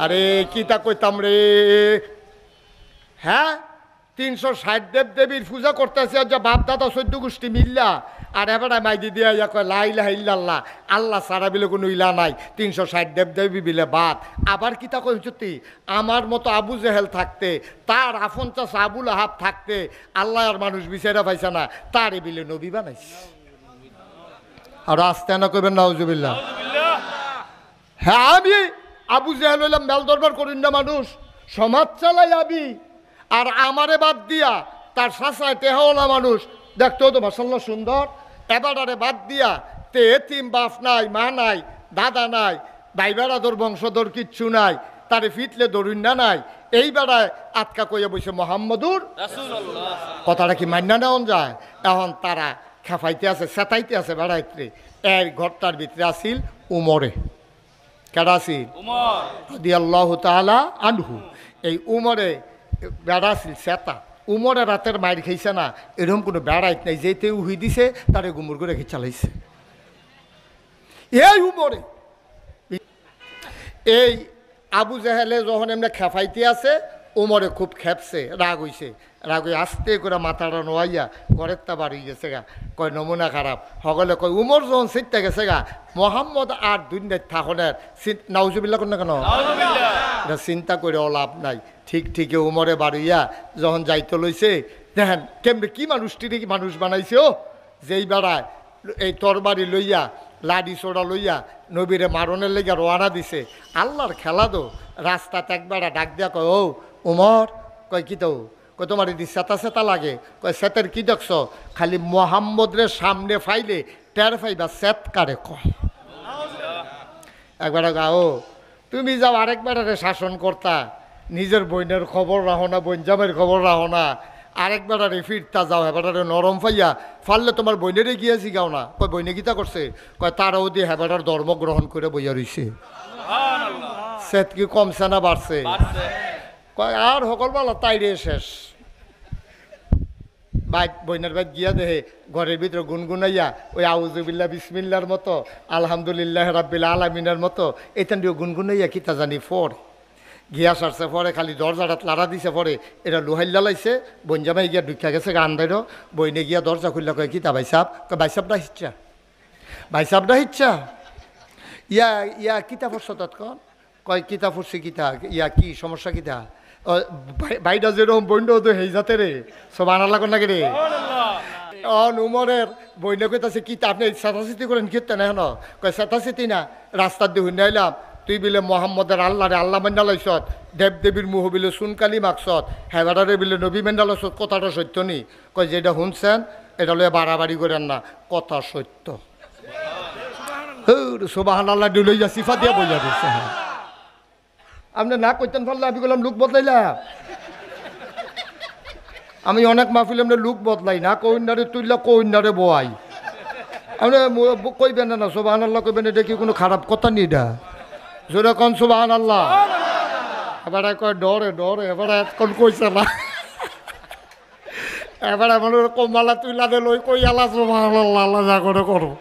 আরে কিতা কইতাম রে, হ্যাঁ 360 দেব দেবীর পূজা করতেছে যে বাপ দাদা 14 গোষ্ঠী মিল্লা, আর এবার মাইদি দিয়া ইয়া কয় লা ইলাহা ইল্লাল্লাহ, আল্লাহ সারা বিলে কোনো ইলা নাই, 360 দেব দেবী বিলে বাদ। আবার কিতা কই সত্যি, আমার মতো আবু জেহেল থাকতে, তার আফন চাচা আবুল আহাব থাকতে আল্লাহ আর মানুষ বিচারা পাইছে না, তার বিলে নবী বানাইছে। আর আস্তে না কইবেন নাউজুবিল্লাহ। হ্যাঁ আমি আবু জেহেল হইলাম মেল দরবার করিন না মানুষ, সমাজ চালাই আবি, আর আমারে বাদ দিয়া তার শাসায় তেহলা মানুষ দেখতেও তো মাশাআল্লাহ সুন্দর, এবারে বাদ দিয়া তে এতিম বাপ নাই, মা নাই, দাদা নাই, ভাই বেড়াদর বংশধর কিচ্ছু নাই, তারে ফিটলে দরুন না নাই, এই বেড়ায় আটকা কইয়া বসে মোহাম্মদুর রাসূলুল্লাহ। কথাটা কি মান্না নেওয়া যায়? এখন তারা খেফাইতে আছে, সেতাইতে আছে বেড়াইতে। এর ঘরটার ভিতরে আসিল উমরে, কেডা আসিল? উমর রাদিয়াল্লাহু তাআলা আনহু। এই উমরে বেড়া আসিল সেতা, উমরে রাতের মাইর খাইছে না, এরকম কোনো বেড়াইত নাই, যেতে উহি দিছে তারে গুমুর করে রেখে চালাইছে। এই উমরে এই আবু জেহেলে যখন এমনি খেফাইতে আছে, উমরে খুব খেপছে, রাগ হইছে, রাগ হয়ে আস্তে করে মাথাটা নোয়াইয়া ঘরের তা বাড়ি গেছে গা, কয় নমুনা খারাপ। সকলে কয় উমর যখন সিটটা গেছে গা, মোহাম্মদ আর দুনিয়ার থাকনের নাউজুবিল্লাহ কোন না কেন, এটা চিন্তা করে লাভ নাই। ঠিক ঠিকই উমরে বাড়িয়া যখন যাইতে লইছে, দেখেন কেমনি কি মানুষটিরে কি মানুষ বানাইছে, ও যেই বেড়ায় এই তরবারি লইয়া লাডি সোড়া লইয়া নবীরে মারণের লেগে রোয়ানা দিছে। আল্লাহর খেলা দো, রাস্তাতে একবার ডাক দিয়া কয় ও উমর, কয় কি তো, কয় তোমার এদি সেতা সেতা লাগে, কয় সেতের কি দেখছ, খালি মোহাম্মদরে সামনে ফাইলে টের ফাইবা সেত কারে কয়। একবার ও তুমি যাও আরেকবারে শাসন করতা, নিজের বইনের খবর রাখো না, বইনজামের খবর রাখো না, আরেকবারে ফিরতা যাও, হেবারে নরম ফাইয়া ফাললে তোমার বইনেরে গিয়েছি গাও না। কয় বইনে গীতা করছে, কয় তারাও দিয়ে হেবাটার ধর্ম গ্রহণ করে বইয়া রইছে। সেত কি কমছে না বাড়ছে? কয় আর সকল বলা তাইরে শেষ। বাইক বইনার বাইক গিয়া দেহে ঘরের ভিতরে গুনগুনাইয়া ওই আউযুবিল্লাহ বিসমিল্লার মতো, আলহামদুলিল্লাহ রাব্বিল আলামিনের মতো এখান দিয়ে গুনগুনাইয়া কিতা জানি ফর গিয়া সারছে, পরে খালি দরজাটা লাড়া দিছে, পরে এটা লোহাইল্লা লাইছে, বঞ্জামাই গিয়া ঢুকিয়া গেছে গান্ধাইরও, বইনে গিয়া দরজা খুললা, কয় কিতা ভাইসাব, কয় ভাইসাবটা হিচ্ছা, ভাইসাবটা হিচ্ছা, ইয়া ইয়া কিতা পড়ছ তৎক্ষণ, কয় কিতা পড়ছি, কিতা ইয়া কি সমস্যা কিতা, বাইটা যেরকম বইন্ড তো হেই যাতে রে সব আনার লাগ নাকি রে। উমরের বইনে কইতাছে কি আপনি চেতাচিতি করেন কীর্তেন এখন, কয় চেতাচিতি না, রাস্তার দিয়ে হুইনে আইলাম, তুই বিলে মোহাম্মদের আল্লাহরে আল্লাহ মেন্ডা লাইছত, দেব দেবীর মুহ বিলে সুনকালি মাকসত, হেবারে বিলে নবী মেন্ডা লাইছত, কথাটা সত্য নি? কয় যেটা শুনছেন এটা লয়ে বাড়াবাড়ি করেন না, কথা সত্য। সুবহানাল্লাহ লইয়া সিফা দিয়া বইয়া দিচ্ছে। আপনি না কইতেন পারলে আমি বললাম লুক বদলাইলাম, আমি অনেক মাহফিল এমনি লুক বদলাই না, কইনারে তুইলা কইনারে বয়াই, আপনি কইবেন না সুবহানাল্লাহ কইবেন, এটা কি কোনো খারাপ কথা নি? এটা জোরে কন সুবহানাল্লাহ। এবার কয় ডরে ডরে, এবার কোন কইছে না, এবার এমন কমালা তুইলা দে লই কই আলা সুবহানাল্লাহ, আল্লাহ যা করে করো।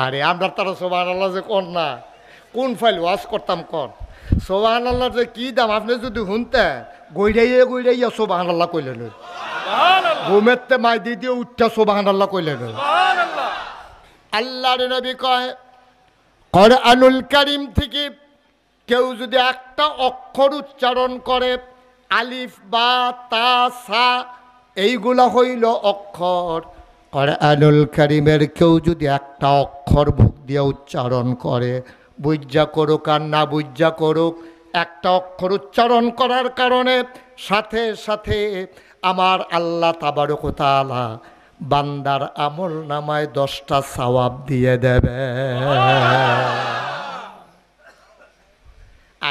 আরে আমরা তারা সুবহানাল্লাহ যে কর না, কোন ফাইল ওয়াশ করতাম কর, সুবহানাল্লাহর যে কি দাম আপনি যদি শুনতেন, গইরাইয়া গইরাইয়া সুবহানাল্লাহ কইলেন, ঘুমেতে মাই দিয়ে উঠা সুবহানাল্লাহ কইলেন। আল্লাহর নবী কয় কোরআনুল কারীম থেকে কেউ যদি একটা অক্ষর উচ্চারণ করে, আলিফ বা তা সা এইগুলা হইল অক্ষর, কোরআনুল কারীমের কেউ যদি একটা অক্ষর মুখ দিয়ে উচ্চারণ করে, বুঝা করুক আর না বুঝা করুক, একটা অক্ষর উচ্চারণ করার কারণে সাথে সাথে আমার আল্লাহ তাবারক ওয়া তাআলা বান্দার আমল নামায় 10টা সওয়াব দিয়ে দেবে।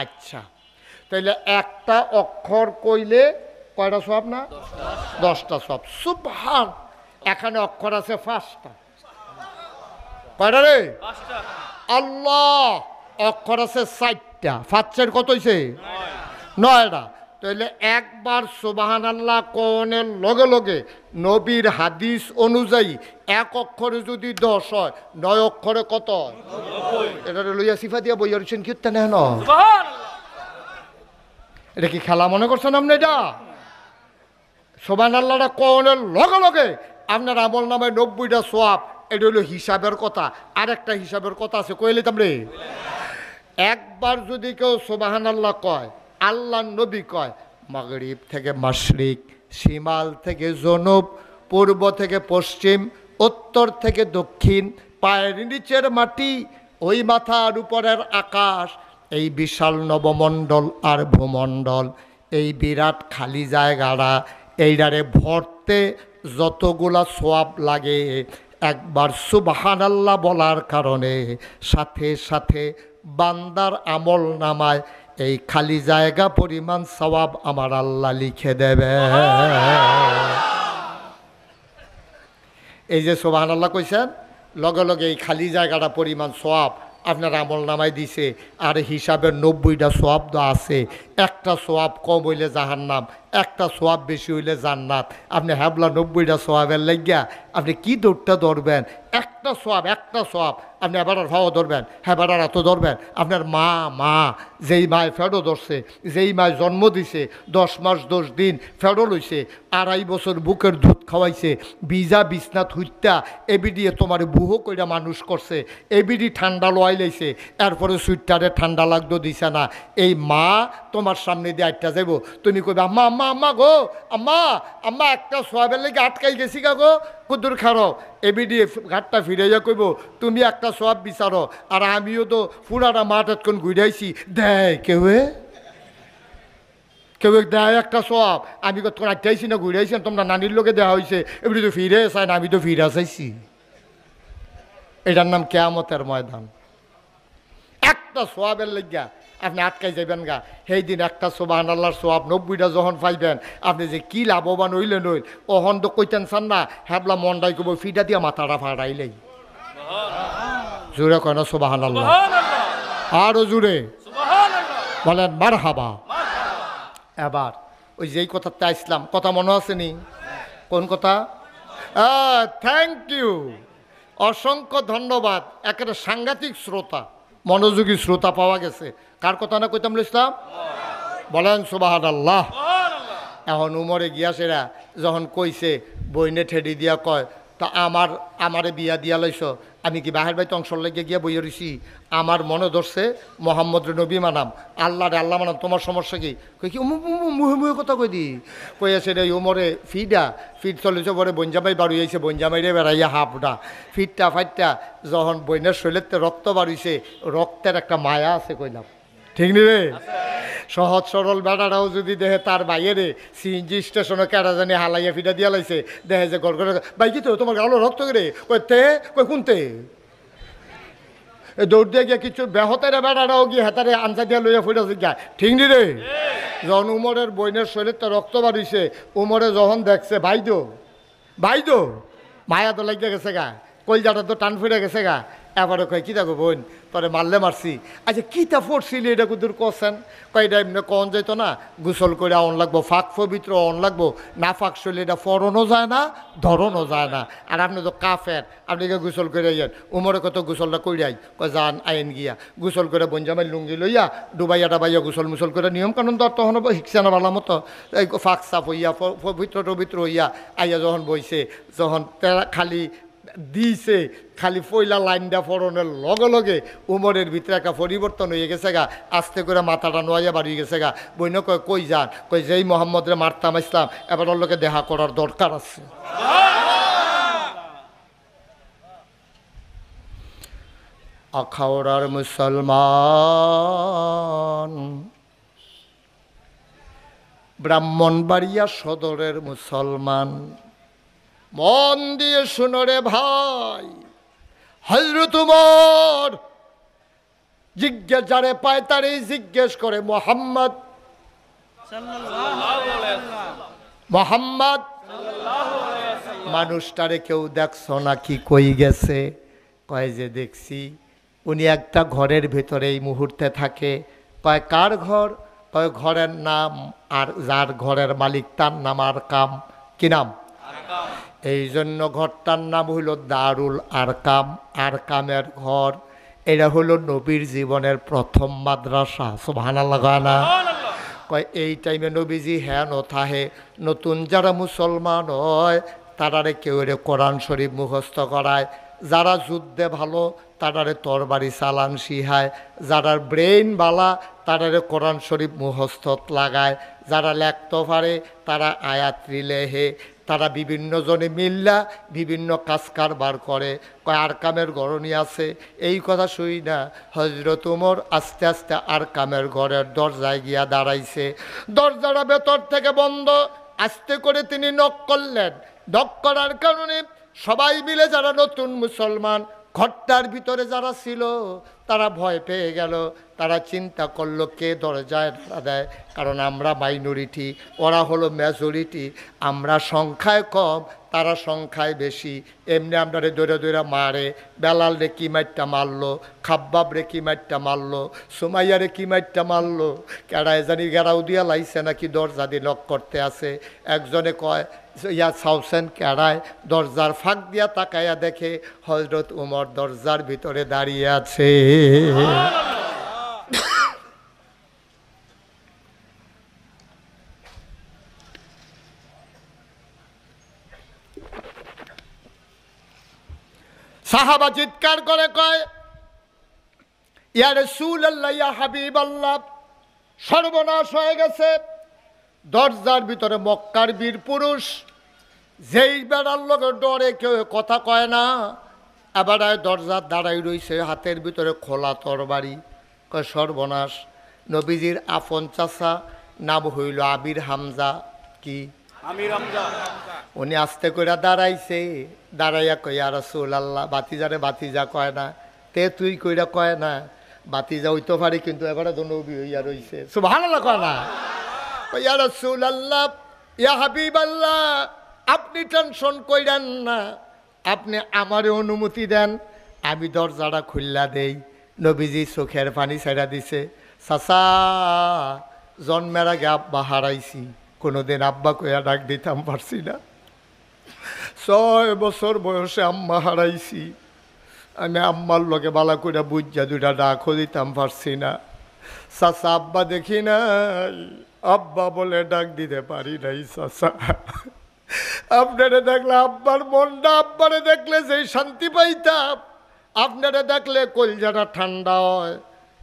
আচ্ছা, তাইলে একটা অক্ষর কইলে কয়টা সওয়াব না? 10টা সওয়াব। সুবহান, এখানে অক্ষর আছে 5টা, কয়টা রে? 5টা। আল্লাহ অক্ষর আছে 4টা, 5 কত হইছে? 9টা। তাহলে একবার সুবহানাল্লাহ কোনের লগে লগে নবীর হাদিস অনুযায়ী এক অক্ষরে যদি 10 হয় 9 অক্ষরে কত হয়? এটা লইয়া সিফা দিয়া বই আছেন কীর্তন হেন এটা কি খেলা মনে করছেন আপনি? এটা সুবহানাল্লাহটা কোনের লগে লগে আপনার আমল নামায় 90টা সওয়াব। এটা হলো হিসাবের কথা। আরেকটা হিসাবের কথা আছে, কইলে তামরে একবার যদি কেউ সুবহানাল্লাহ কয়, আল্লাহ নবী কয় মাগরিব থেকে মাশরিক, শিমাল থেকে জনুব, পূর্ব থেকে পশ্চিম, উত্তর থেকে দক্ষিণ, পায়ের নিচের মাটি, ওই মাথার উপরের আকাশ, এই বিশাল নবমণ্ডল আর ভূমণ্ডল, এই বিরাট খালি জায়গাটা এইটারে ভরতে যতগুলা সওয়াব লাগে একবার সুবহানাল্লাহ বলার কারণে সাথে সাথে বান্দার আমল নামায় এই খালি জায়গা পরিমাণ সওয়াব আমার আল্লাহ লিখে দেবে। এই যে সুবহানাল্লাহ কইছেন লগে লগে এই খালি জায়গাটা পরিমাণ সওয়াব আপনার আমল নামায় দিছে। আর হিসাবের 90টা সওয়াব তো আছে। একটা সওয়াব কম হইলে জাহান্নাম, একটা সওয়াব বেশি হইলে জান্নাত। আপনি হ্যাবলা 90টা সওয়াবের লাগিয়া আপনি কি দৌড়টা ধরবেন? একটা সওয়াব আপনি এবার ভাও ধরবেন, হ্যাঁ বেড়ার এত ধরবেন। আপনার মা যেই মায় ফেডো ধরছে, যেই মায় জন্ম দিছে, 10 মাস 10 দিন ফেডো লইছে, 2.5 বছর বুকের দুধ খাওয়াইছে, বিজা বিছনাথ হইত্যা এবিডিয়ে তোমার বুহো কইরা মানুষ করছে, এবিডি ঠান্ডা লোয়াই লাইছে, এরপরে সুইটারে ঠান্ডা লাগতো দিছে না। এই মা তোমার সামনে দিয়ে আটটা যাইব, তুমি কইবে আম্মা আম্মা আম্মা গো, আম্মা একটা সওয়াবের লেগে আটকাই গেছি গা গো, কুদ্দুর খারো। এবিডি ঘাটটা ফিরাইয়া কইব তুমি একটা সওয়াব বিচারো, আর আমিও তো পুরাটা মাঠ এতক্ষণ ঘুরাইছি, দেয় কেউ দেয় একটা সওয়াব। আমি কতক্ষণ আটটাইছি না ঘুরাইছি, তোমরা নানির লোকে দেওয়া হয়েছে, এবিডি তো ফিরে চাই না, আমি তো ফিরা চাইছি। এটার নাম কিয়ামতের ময়দান। একটা সওয়াবের লেগা আপনি আটকাই যাবেন গা। সেই দিন একটা সুবহানাল্লাহর সওয়াব 90টা যখন পাইবেন আপনি যে কি লাভবান হইলেন হইল। ওহন তো কইতেন চান না, হ্যাবলা মনটাই কব ফিটা দিয়া মাথাটা ফাড়াইলেই। জোরে কয় না সুবহানাল্লাহ? আরো জোরে বলেন মারহাবা। এবার ওই যেই কথাতে আসলাম, কথা মনে আছে নি? কোন কথা? থ্যাংক ইউ, অসংখ্য ধন্যবাদ। একেবারে সাংঘাতিক শ্রোতা, মনোযোগী শ্রোতা পাওয়া গেছে। কার কথা না কইতাম ইসলাম? বলেন সুবহানাল্লাহ। এখন উমরে গিয়াছেরা যখন কইছে বইনে ঠেডি দিয়া কয় তা আমারে বিয়া দিয়া লাইছ, আমি কি বাহির বাইতে অংশ লেগে গিয়া বইয়া রইছি? আমার মনে ধরছে মোহাম্মদ নবী মানাম, আল্লাহ মানাম, তোমার সমস্যা কি? কই কি মুহে মুহে কথা কই দি কইয়াছে রে উমরে ফিট চলেছে পরে বঞ্জামাই বাড়ি হয়েছে, বঞ্জামাইরে বেড়াইয়া হাফটা ফিটটা ফাইটটা যখন বইনের শরীরেতে রক্ত বাড়িছে, রক্তের একটা মায়া আছে কইলাম, ঠিক নি রে? সহজ সরল বেড়াটাও যদি দেহে তার বাইরে সিএনজি স্টেশনে কেডা জানি হালাইয়া ফিটা দিয়া লাইছে, দেখে যে গড় গড়ে ভাই কি তো তোমার গালো রক্ত করে কই কোনতে দৌড় দিয়ে গিয়ে কিছু বেহতের বেড়াটাও গিয়ে হেতারে আনসা দিয়া লইয়া ফুটাছে গিয়া, ঠিক নি রে? যখন উমরের বইনের শরীরটা রক্ত বাড়িছে, উমরে যখন দেখছে ভাইদো মায়া তো লাগিয়ে গেছে গা, কলজাটা তো টান ফুটে গেছে গা। এবারে কয় কী দেখো বোন তোরে মারলে মারছি, আচ্ছা কীটা পড়ছিলি এটা কুদুর করছেন? কয়টা এমনি কন যেত না, গোসল করে অন লাগবো, ফাঁক পবিত্র অন লাগবো, না ফাঁক শরীর এটা ফরনও যায় না, ধরনও যায় না। আর আপনি তো কাফের, আপনি গোসল করে যান। উমরে কত গোসলটা কইরাই কয় যান আইন গিয়া গোসল করে বঞ্জামাই লুঙ্গি লইয়া ডুবাইয়া ডাবাইয়া গোসল মুসল করে নিয়ম কানুন তো তখন শিখছে না ভালো মতো, এই ফাঁক সাফ হইয়া পবিত্র হইয়া আইয়া যখন বইছে, যখন খালি দিছে খালি পয়লা লাইনটা ফরনের লগে লগে উমরের ভিতরে একটা পরিবর্তন হয়ে গেছে গা, আস্তে করে মাথাটা নোয়াইয়া বাড়িয়ে গেছে গা। বইন কয় কই যান? কই যেই মোহাম্মদরে মারতাম ইসলাম, এবার ওর লোকে দেখা করার দরকার আছে। আখাউড়ার মুসলমান, ব্রাহ্মণবাড়িয়া সদরের মুসলমান, মন দিয়ে শুনো রে ভাই, হযরত উমর জিজ্ঞেস যারে পায় তারই জিজ্ঞেস করে মোহাম্মদ মানুষটারে কেউ দেখছো নাকি, কই গেছে? কয় যে দেখছি উনি একটা ঘরের ভেতরে এই মুহূর্তে থাকে। কয় কার ঘর? কয় ঘরের নাম, আর যার ঘরের মালিক তার নাম আরকাম। কি নাম? এই জন্য ঘরটার নাম হইল দারুল আরকাম, আরকামের ঘর। এটা হলো নবীর জীবনের প্রথম মাদ্রাসা। সুবহানাল্লাহ না? কয় এই টাইমে নবীজি হেন থাহে নতুন যারা মুসলমান হয় তারারে কেউ রে কোরআন শরীফ মুখস্থ করায়, যারা যুদ্ধে ভালো তারারে তরবারি চালান শিহায়, যারা ব্রেইন বালা তারারে কোরআন শরীফ মুখস্থত লাগায়, যারা লেখতে পারে তারা আয়াত্রি লেহে, তারা বিভিন্ন জনে মিল্লা বিভিন্ন কাজ কারবার করে। কয় আরকামের গরণী আছে। এই কথা শুই না হযরত ওমর আস্তে আস্তে আরকামের ঘরের দরজায় গিয়া দাঁড়াইছে। দরজাটা ভেতর থেকে বন্ধ, আস্তে করে তিনি নক করলেন। নক করার কারণে সবাই মিলে যারা নতুন মুসলমান ঘরটার ভিতরে যারা ছিল তারা ভয় পেয়ে গেল। তারা চিন্তা করলো কে দরজায় ধরা দেয়, কারণ আমরা মাইনরিটি, ওরা হলো মেজরিটি, আমরা সংখ্যায় কম তারা সংখ্যায় বেশি। এমনি আমরা দৌড়ে দৌড়ে মারে। বেলাল রে কি মাইটটা মারলো, খাব্বাব রে কি মাইটটা মারলো, সুমাইয়া রে কি মাইটটা মারলো, কেডায় জানি গেরাও দিয়া লাইছে নাকি দরজা দিয়ে লক করতে আছে। একজনে কয় ইয়া সাউসেন কেড়ায়, দরজার ফাঁক দিয়া তাকাইয়া দেখে হযরত ওমর দরজার ভিতরে দাঁড়িয়ে আছে। সাহাবা চিৎকার করে কয় ইয়া রাসূলুল্লাহ, ইয়া হাবিবাল্লাহ, সর্বনাশ হয়ে গেছে। দরজার ভিতরে মক্কার বীর পুরুষ, যেই বেড়ার লোকের ডরে কেউ কথা কয় না, এবার দরজার দাঁড়াই রইছে, হাতের ভিতরে খোলা তরবারি। কয় সর্বনাশ। নবীজির আপন চাচা নাম হইল আমির হামজা। কি? আমির হামজা। উনি আস্তে করে দাঁড়াইছে, দাঁড়াইয়া কয় ইয়া রাসূলুল্লাহ, বাতিজারে বাতিজা কয় না, তে তুই কইরা কয় না, বাতিজা হইতে পারে কিন্তু এবারে তো নবী হইয়া রইছে। সুবহানাল্লাহ কয় না? ইয়া রাসূলুল্লাহ, ইয়া হাবিবাল্লাহ, আপনি টেনশন কইরেন না, আপনি আমারে অনুমতি দেন, আমি দরজাটা খুললা দেই। নবীজি চোখের পানি ছেড়া দিছে। চাচা, জন্মের আগে আব্বা হারাইছি, কোনোদিন আব্বা কইয়া ডাক দিতাম পারছি না। 6 বছর বয়সে আম্মা হারাইছি, আমি আম্মার লগে বালা করে বুঝা দুটা ডাকও দিতাম পারছি না। চাচা, আব্বা দেখি নাই, আব্বা বলে ডাক দিতে পারি নাই। চাচা, আপনারে দেখলে আব্বার মনটা, আব্বারে দেখলে যেই শান্তি পাইতাম, আপনারে দেখলে কলজাটা ঠান্ডা হয়।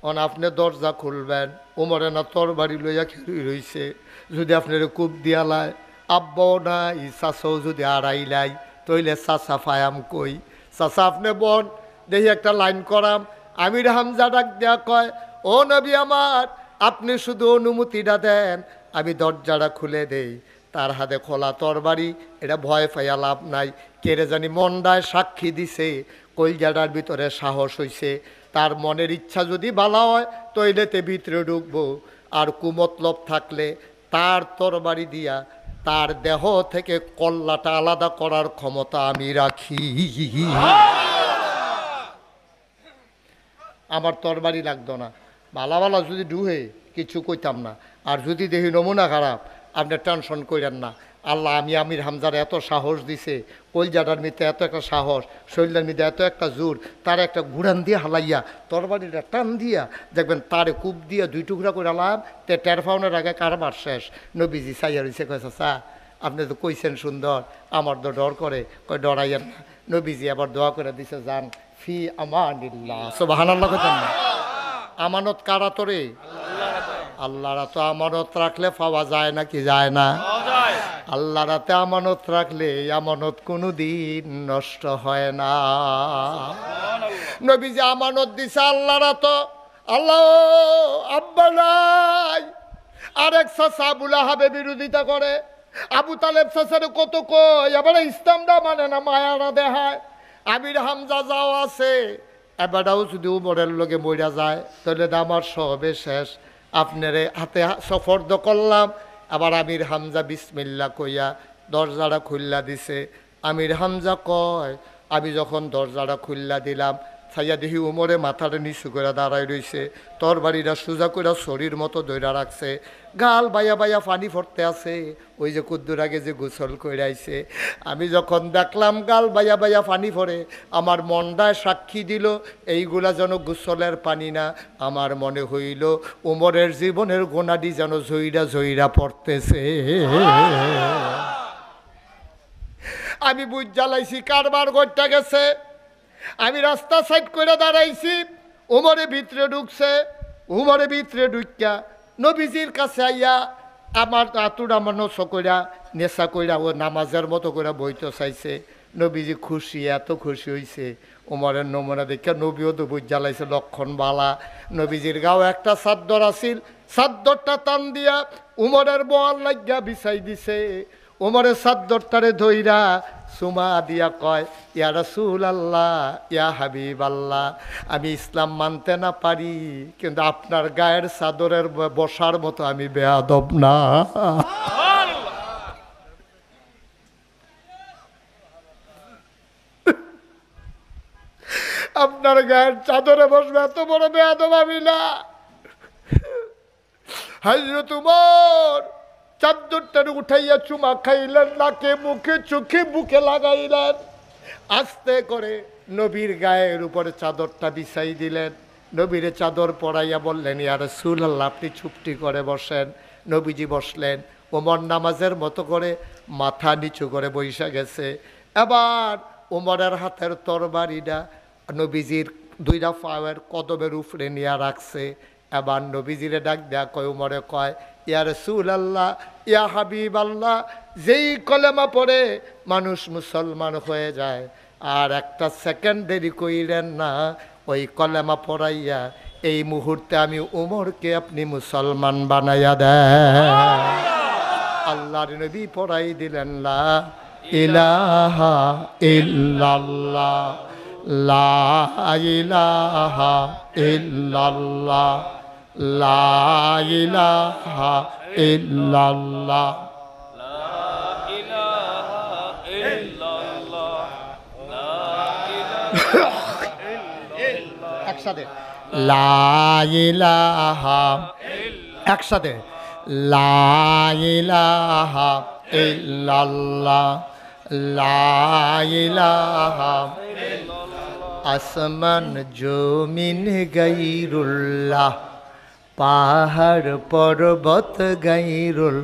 অন আপনি দরজা খুলবেন, ওমরে না তরবারি লইয়া খেলুই রইছে, যদি আপনারে কূপ দিয়ালায়, আব্বাও নাই, চাচাও যদি আড়াইলাই, তইলে চাচা ফায়াম কই। চাচা আপনি বন, দেখি একটা লাইন করাম। আমির হামজা ডাক দেয়া কয়, ও নবী আমার, আপনি শুধু অনুমতিটা দেন, আমি দরজাটা খুলে দেই। তার হাতে খোলা তরবারি, এটা ভয় পাইয়া লাভ নাই। কেড়ে জানি মন্ডায় সাক্ষী দিছে, কলজাটার ভিতরে সাহস হইছে, তার মনের ইচ্ছা যদি ভালো হয় তইলেতে ভিতরে ঢুকবো, আর কুমতলব থাকলে তার তরবারি দিয়া তার দেহ থেকে কল্লাটা আলাদা করার ক্ষমতা আমি রাখি। আমার তরবারি লাগতো না, ভালা ভালা যদি ডুহে কিছু কইতাম না। আর যদি দেখি নমুনা খারাপ, আপনি টেনশন করেন না। আল্লাহ আমি আমির হামজার এত সাহস দিছে, কলজাটার মধ্যে এত একটা সাহস, শরীরের মধ্যে এত একটা জোর, তার একটা ঘুরান দিয়ে হালাইয়া তরবারিটা টান দিয়া দেখবেন তারে কূপ দিয়া 2 টুকরা করে আলাম, তে টের পাওনের আগে কারবার শেষ। নবীজি চাইয়া রইছে, কয়েছে চা আপনি তো কইছেন সুন্দর, আমার তো ডর করে, কয় ডরাইয়েন না। নবীজি আবার দোয়া করে দিছে, যান ফি আমানিল্লাহ। সুবহানাল্লাহ কইতেন না? আমানত কারা তোরে? আল্লাহরা তো আমানত রাখলে পাওয়া যায় না, কি যায় না? আল্লাহ রাতে আমানত রাখলে এই আমানত কোনো দিন নষ্ট হয় না। নবীজি আমানত দিছে আল্লাহ রাত। আল্লাহ আব্বা নাই, আরেক চাচা আবু লাহাবে বিরোধিতা করে, আবু তালেব চাচারে কত কই, আবার ইসলামটা মানে না, মায়ারা দেখায়। আমির হামজা যাও আছে, এবারও যদি উমরের লগে মইরা যায় তাহলে আমার সবে শেষ। আপনারে হাতে সফর্দ করলাম। আবার আমির হামজা বিসমিল্লা কইয়া দরজাটা খুললা দিছে। আমির হামজা কয়, আমি যখন দরজাটা খুললা দিলাম, ছাইয়া দেখি উমরে মাথাটা নিচু করে দাঁড়ায় রইছে, তরবারিটা সোজা করে শরীর মতো ধইরা রাখছে, গাল বাইয়া বাইয়া পানি পড়তে আছে। ওই যে কুদ্দুর আগে যে গোসল করে আইছে, আমি যখন দেখলাম গাল বাইয়া বাইয়া পানি পড়ে, আমার মনটায় সাক্ষী দিল এইগুলা যেন গোসলের পানি না, আমার মনে হইল উমরের জীবনের গোনাডি যেন ঝইরা ঝইরা পড়তেছে। আমি বুঝ জ্বালাইছি কারবার করতে গেছে। আমি রাস্তা সাইড করে দাঁড়াইছি, উমরে ভিতরে ঢুকছে। উমরে ভিতরে ঢুকিয়া নবীজির কাছে আইয়া আমার আতুরা মানুষ কইরা নেশা কইরা ও নামাজের মতো করে বইতে চাইছে। নবীজি খুশি, এত খুশি হইছে। উমরের নমুনা দেখে নবীও তো বুঝ জ্বালাইছে লক্ষণ বালা। নবীজির গাও একটা চাদর আছিল, চাদরটা টান দিয়া উমরের বোয়াল লাগিয়া বিছাই দিছে। উমরের চাদরটারে ধইরা সুমা দিয়া কয়, ইয়া রাসূলুল্লাহ, ইয়া হাবিবাল্লাহ, আমি ইসলাম মানতে না পারি, কিন্তু আপনার গায়ের চাদরের বসার মতো আমি বেয়াদব না। আপনার গায়ের চাদরে বসবে এত বড় বেয়াদব আমি না। হযরত উমর চাদরটার উঠাইয়া চুমা খাইলেন, নাকে মুখে চোখে বুকে লাগাইলেন। আস্তে করে নবীর গায়ের উপরে চাদরটা বিছাই দিলেন। নবীরে চাদর পরাইয়া বললেন, ইয়া রাসূলুল্লাহ, আপনি চুপটি করে বসেন। নবীজি বসলেন। ওমর নামাজের মতো করে মাথা নিচু করে বইসা গেছে। এবার ওমরের হাতের তরবারিটা নবীজির দুইটা পায়ের কদমের উপরে নিয়ে রাখছে। এবার নবীজিরে ডাক দেয়া কয়, উমরে কয়, ইয়া রাসূলুল্লাহ, ইয়া হাবিবাল্লাহ, যেই কলেমা পড়ে মানুষ মুসলমান হয়ে যায়, আর একটা সেকেন্ড দেরি কইলেন না, ওই কলেমা পড়াইয়া এই মুহূর্তে আমি উমরকে আপনি মুসলমান বানাইয়া দেন। আল্লাহর নবী পড়াই দিলেন, লা ইলাহা ইল্লাল্লাহ, লা ইলাহা ইল্লাল্লাহ, লা ইলাহা ইল্লাল্লাহ, লা ইলাহা ইল্লাল্লাহ, লা ইলাহা ইল্লাল্লাহ। একসাথে লা ইলাহা, একসাথে লা ইলাহা ইল্লাল্লাহ, লা ইলাহা। আসমান জমিন গাইরুল্লাহ, পাহাড় পর্বত গাইরুল,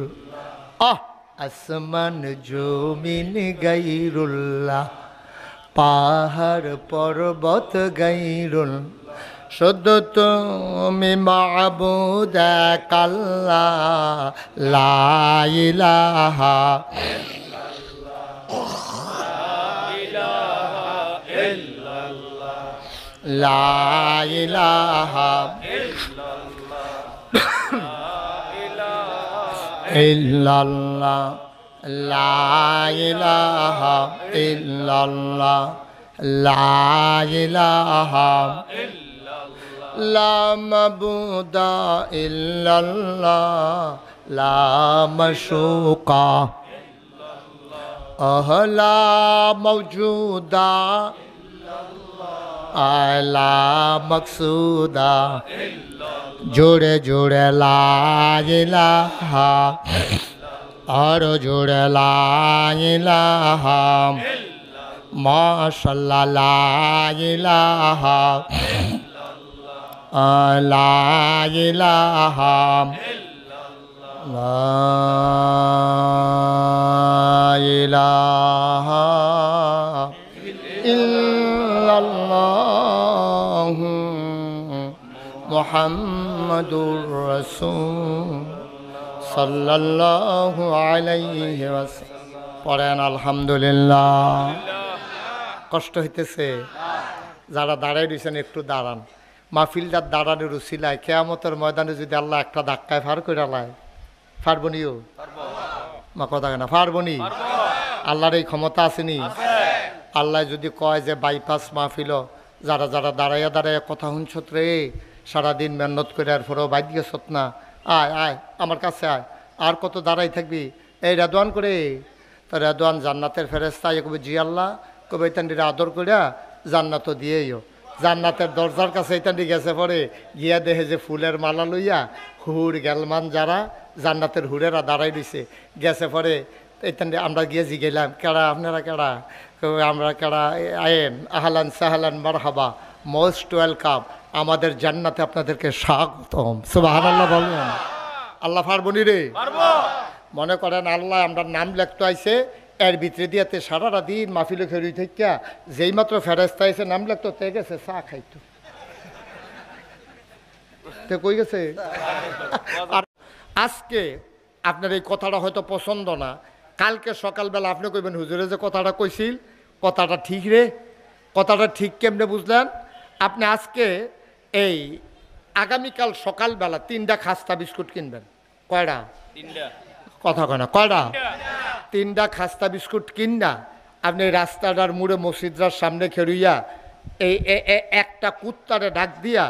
আসমান জমিন গাইরুল্লাহ, পাহাড় পর্বত গাইরুল, শুধু তুমি মাবুদ এক আল্লাহ, লা ইলাহা লা ইলাহা ইল্লাল্লাহ, লা ইলাহা ইল্লাল্লাহ, লা ইলাহা লা মাবুদা ইল্লাল্লাহ, লা মাশুকা লা মওজুদা আলা মকসুদা। জোড়ে জোড়ে লা ইলাহা, আর জোড়ে লা ইলাহা, মাশাআল্লাহ লা ইলাহা, লা ইলাহা, লা ইলাহা ইল্লাল্লাহ মুহাম্মাদুর রাসূল সাল্লাল্লাহু আলাইহি ওয়াসাল্লাম। পড়েন আলহামদুলিল্লাহ। কষ্ট হইতেছে? যারা দাঁড়াই রয়েছেন একটু দাঁড়ান। মাহফিলদার দাঁড়ানোর উছিলায় কিয়ামতের ময়দানে যদি আল্লাহ একটা ধাক্কায় ফার করে লায়, পারবনিও মা কথা না, পারবনি? আল্লাহর এই ক্ষমতা আসেনি? আল্লাহ যদি কয় যে বাইপাস মাহফিল, যারা যারা দাঁড়াইয়া দাঁড়াইয়া কথা শুনছত রে, সারাদিন মেহনত করে আর পরেও বাইদ গেছত না, আয় আয় আমার কাছে আয়, আর কত দাঁড়াই থাকবি, এই রেদওয়ান করে। তো রেদওয়ান জান্নাতের ফেরেস্তা কবে, জি আল্লাহ, কবে তান্ডিরা আদর করিয়া জান্নাতও দিয়েইও। জান্নাতের দরজার কাছে এখানে গেছে পরে গিয়া দেখে যে ফুলের মালা লইয়া হুর গেলমান যারা জান্নাতের হুরেরা দাঁড়াই দিছে গেছে পরে এখানে আমরা গিয়ে গেলাম কেডা আপনারা কেডা আমরা কেডা আয়েন আহলান সাহলান মারহাবা মোস্ট ওয়েলকাম আমাদের জান্নাতে আপনাদেরকে স্বাগতম সুবহানাল্লাহ বলবেন আল্লাহ পারবনি রে মনে করেন আল্লাহ আমরা নাম লেখতে আইছে এর ভিতরে দিয়াতে সারাটা দিন মাহফিলে খেরি থেকে যেই মাত্র ফেরেস্তা এসে নাম লেখতো তে গেছে চা খাইতো তে কই গেছে আর আজকে আপনার এই কথাটা হয়তো পছন্দ না কালকে সকালবেলা আপনি কইবেন হুজুরে যে কথাটা কইছিল কথাটা ঠিক রে কথাটা ঠিক কেমনে বুঝলেন আপনি আজকে এই আগামীকাল সকালবেলা 3টা খাস্তা বিস্কুট কিনবেন কয়টা কথা কয় না কয়টা 3টা খাস্তা বিস্কুট কিনা আপনি রাস্তাটার মুড়ে মসজিদরার সামনে খেরুইয়া এই একটা কুত্তারে ডাক দিয়া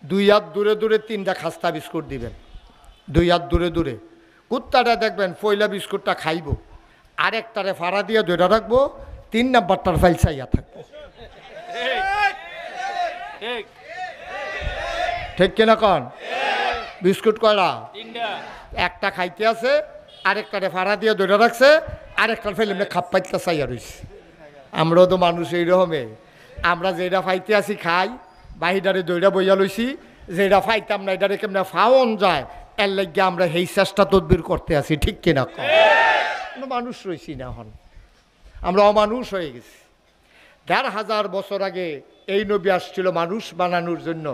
2 হাত দূরে দূরে 3টা খাস্তা বিস্কুট দিবেন 2 হাত দূরে দূরে কুত্তাটা দেখবেন পয়লা বিস্কুটটা খাইব আরেকটারে ফাড়া দিয়ে ধরে রাখবো 3 নাম্বারটার ফাইল চাইয়া থাকবো ঠিক কিনা কন বিস্কুট কয়টা একটা খাইতে আছে আরেকটারে ফাড়া দিয়ে ধরে রাখছে আরেকটার ফাইল এমনি খাপ পাইতে চাইয়া রয়েছে আমরাও তো মানুষ এইরকমে আমরা যেটা ফাইতে আছি খাই বাহিদারে দইরা বইয়া লইছি যেটা ফাইতাম না এটারে কেমনে ফাওন যায় এর লাগে আমরা সেই চেষ্টা তদবির করতে আছি ঠিক কিনা কোনো মানুষ রয়েছি না এখন আমরা অমানুষ হয়ে গেছি 1500 বছর আগে এই নবী আসছিল মানুষ বানানোর জন্য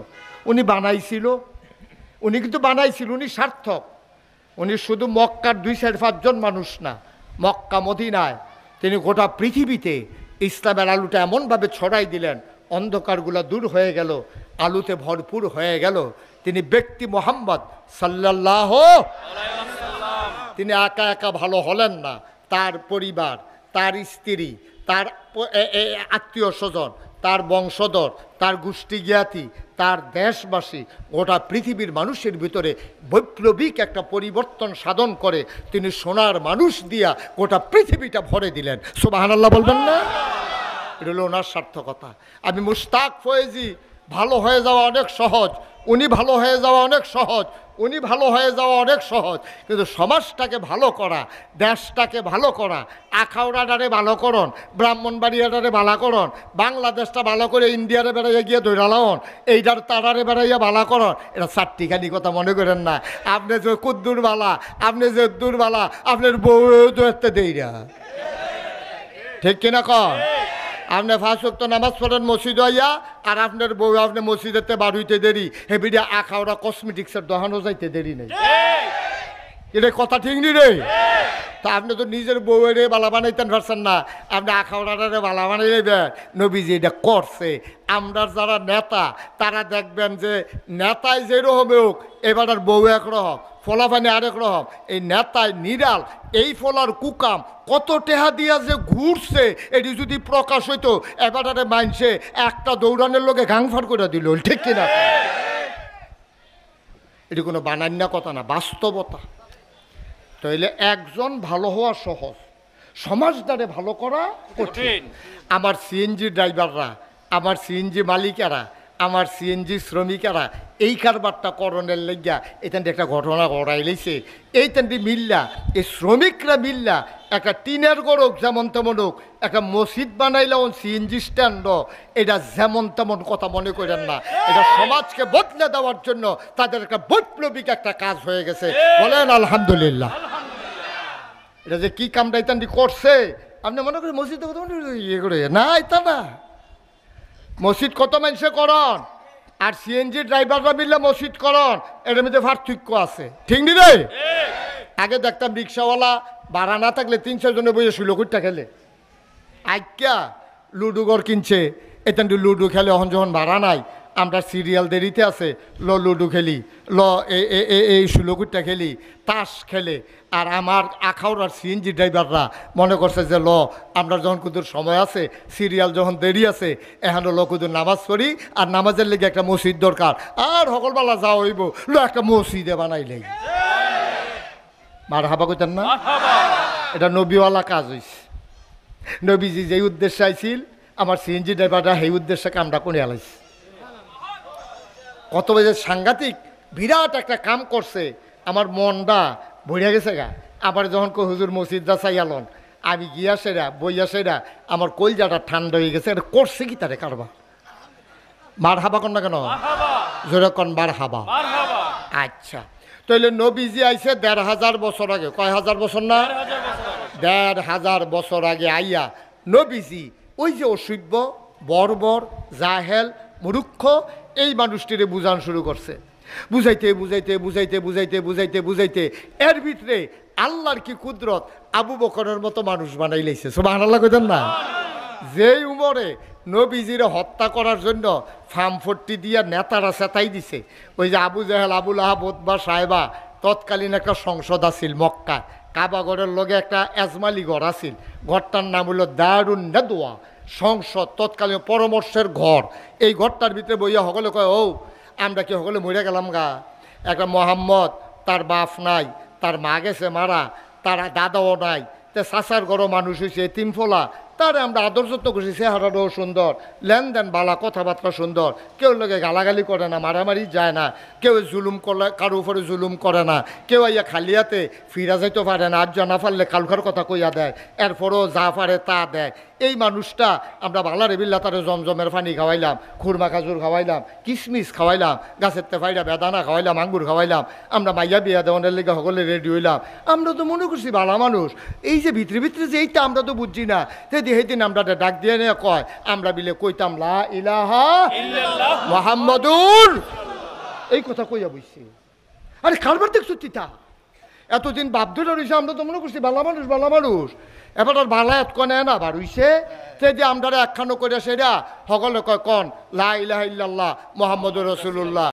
উনি বানাইছিল উনি কিন্তু বানাইছিল উনি সার্থক উনি শুধু মক্কার 2-5 জন মানুষ না মক্কা মদিনায় তিনি গোটা পৃথিবীতে ইসলামের আলুটা এমনভাবে ছড়াই দিলেন অন্ধকারগুলো দূর হয়ে গেল আলুতে ভরপুর হয়ে গেল তিনি ব্যক্তি মোহাম্মদ সাল্লাল্লাহু আলাইহি ওয়াসাল্লাম তিনি একা একা ভালো হলেন না তার পরিবার তার স্ত্রী তার আত্মীয় স্বজন তার বংশধর তার গোষ্ঠী জ্ঞাতি তার দেশবাসী গোটা পৃথিবীর মানুষের ভিতরে বৈপ্লবিক একটা পরিবর্তন সাধন করে তিনি সোনার মানুষ দিয়া গোটা পৃথিবীটা ভরে দিলেন সুবহানাল্লাহ বলবেন না এটা হলো ওনার সার্থকতা আমি মুশতাক ফয়েজি ভালো হয়ে যাওয়া অনেক সহজ উনি ভালো হয়ে যাওয়া অনেক সহজ উনি ভালো হয়ে যাওয়া অনেক সহজ কিন্তু সমাজটাকে ভালো করা দেশটাকে ভালো করা আখাউড়াটারে ভালো করন ব্রাহ্মণবাড়িয়াটারে ভালো করন বাংলাদেশটা ভালো করে ইন্ডিয়ারে বেড়াইয়া গিয়ে দৈরালাওন এইটার তারারে বেড়াইয়া ভালো করন এটা চারটিখানি কথা মনে করেন না আপনি যে কুদ্দুর বালা আপনি যে দূর বালা আপনার বউ দৌড়তে দেইরা ঠিক কিনা কন আপনি 5 ওয়াক্ত নামাজ পড়েন মসজিদ হইয়া আর আপনার বউ আপনি মসজিদেতে বার হইতে দেরি হেবিডিয়া আখাওড়া কসমেটিক্সের দোকানও যাইতে দেরি নেই এটা কথা ঠিক নি রে তা আপনি তো নিজের বউয়েরে বালা বানাইতেন পারছেন না আপনি আখাওড়াটারে বালা বানাই নেবেন নবীজি এটা করছে আমরা যারা নেতা তারা দেখবেন যে নেতায় যেরকম হোক এবার আর বউ একরকম ফলাফানি আরেক রকম এই নেতায় নিরাল এই ফলার কুকাম কত টেহা দিয়া যে ঘুরছে এটি যদি প্রকাশ হইতো এবারে মানছে একটা দৌড়ানোর লোকে গাংফার করে দিল ঠিক কিনা এটি কোনো বানান্যা কথা না বাস্তবতা তাইলে একজন ভালো হওয়া সহজ সমাজদারে ভালো করা কঠিন আমার সিএনজি ড্রাইভাররা আমার সিএনজি মালিকেরা আমার সিএনজি শ্রমিকেরা এই কারবারটা করণের লেগিয়া এখান একটা ঘটনা ঘটাই লইছে এইখানটি মিল্লা এই শ্রমিকরা মিল্লা একটা টিনের গড়ক যেমন তেমন হোক একটা মসজিদ বানাইলাম সিএনজি স্ট্যান্ড এটা যেমন তেমন কথা মনে করেন না এটা সমাজকে বদলে দেওয়ার জন্য তাদের একটা বৈপ্লবিক একটা কাজ হয়ে গেছে বলেন আলহামদুলিল্লাহ এটা যে কি কামটা ইত্যাদি করছে আপনি মনে করেন মসজিদে কথা ইয়ে করে না এটা না মসজিদ কত মানুষে করন আর সিএনজি ড্রাইভাররা মিললে মসজিদ করন এটার মধ্যে পার্থক্য আছে ঠিক নি রে আগে দেখতাম রিক্সাওয়ালা ভাড়া না থাকলে 3-4 জনে বইয়ে 16 কোটি টাকা খেলে আইক্যা লুডু ঘর কিনছে এখান লুডু খেলে এখন যখন ভাড়া নাই আমরা সিরিয়াল দেরিতে আছে ল লুডু খেলি ল এই 16 কোটি টাকা খেলি তাস খেলে আর আমার আখাউড়ার সিএনজি ড্রাইভাররা মনে করছে যে ল আমরা যখন কুদুর সময় আছে সিরিয়াল যখন দেরি আছে এখন ল কুদুর নামাজ পড়ি আর নামাজের লেগে একটা মসজিদ দরকার আর সকলবেলা যা হইব ল একটা মসজিদে বানাইলেই মার হাবা কইতেন না এটা নবীওয়ালা কাজ হয়েছে নবীজি যেই উদ্দেশ্যে আইছিল আমার সিএনজি ড্রাইভাররা সেই উদ্দেশ্যে কামটা করে আলাইছে কত বাজে সাংঘাতিক বিরাট একটা কাম করছে, আমার মনটা ভরে গেছে গা। আবার যখন কো হুজুর মসজিদটা চাইয়ালন, আমি গিয়া সেরা বইয়া সেরা আমার কলজাটা ঠান্ডা হয়ে গেছে। এটা করছে কি তারে কারবা? মার হাবা কন না কেন? জোরে কন বার হাবা। আচ্ছা, তাহলে নবীজি আইছে ১৫০০ বছর আগে। কয় হাজার বছর না? ১৫০০ বছর আগে আইয়া নবীজি ওই যে অসভ্য বর্বর জাহেল মূর্খ এই মানুষটিরে বুঝান শুরু করছে। বুঝাইতে বুঝাইতে বুঝাইতে বুঝাইতে বুঝাইতে বুঝাইতে এর ভিতরে আল্লাহর কি কুদরত, আবু বকরের মতো মানুষ বানাই লাইছে। সুবহানাল্লাহ কইতেন না? যেই উমরে নবীজিরে হত্যা করার জন্য ফার্মফট্টি দিয়া নেতারা চেতাই দিছে। ওই যে আবু জাহেল আবুল আহাব ওতবা সাহেবা, তৎকালীন একটা সংসদ আছিল মক্কা, কাবাগরের লগে একটা এজমালি ঘর আছিল, ঘরটার নাম হলো দারুন নেদোয়া সংসদ, তৎকালীন পরামর্শের ঘর। এই ঘরটার ভিতরে বইয়া সকলে কয়, ও আমরা কি সকলে মরে গেলাম গা? একটা মোহাম্মদ, তার বাপ নাই, তার মা গেছে মারা, তার দাদাও নাই, তে চাচার ঘরও মানুষ হয়েছে এতিম ফোলা, তারে আমরা আদর যত্ন করছি, চেহারাটাও সুন্দর, লেনদেন বালা, কথাবার্তা সুন্দর, কেউ লোকে গালাগালি করে না, মারামারি যায় না, কেউ জুলুম করলে কারো উপরে জুলুম করে না, কেউ ইয়া খালিয়াতে ফিরা যাইতে পারে না, আর জানা পারলে কালখার কথা কইয়া দেয়, এরপরও যা পারে তা দেয়। এই মানুষটা আমরা বালারে বিল্লা তারে জমজমের পানি খাওয়াইলাম, খুরমা খাজুর খাওয়াইলাম, কিশমিশ খাওয়াইলাম, গাছের তেফাইরা বেদানা খাওয়াইলাম, আঙ্গুর খাওয়াইলাম, আমরা মাইয়া বিয়া দেওয়ানের লেগে সকলে রেডি হইলাম। আমরা তো মনে করছি ভালো মানুষ, এই যে ভিতরে ভিতরে যে এইটা আমরা তো বুঝছি না। সেদিন আমরা ডাক দিয়ে নিয়ে কয়, আমরা বিলে কইতাম লা ইলাহা ইল্লাল্লাহ মুহাম্মাদুর, এই কথা কইয়া বুঝছি। আরে কারবার দেখছো তিতা এতদিন বাপ ধরে রয়েছে, আমরা তো মনে করছি ভালো মানুষ ভালো মানুষ। এবার আর ভালা এত কনে না বার হইছে, সে যে আমরা একখানো করে সেরা সকলে কয় কন লা ইলাহা ইল্লাল্লাহ মুহাম্মাদুর রাসূলুল্লাহ।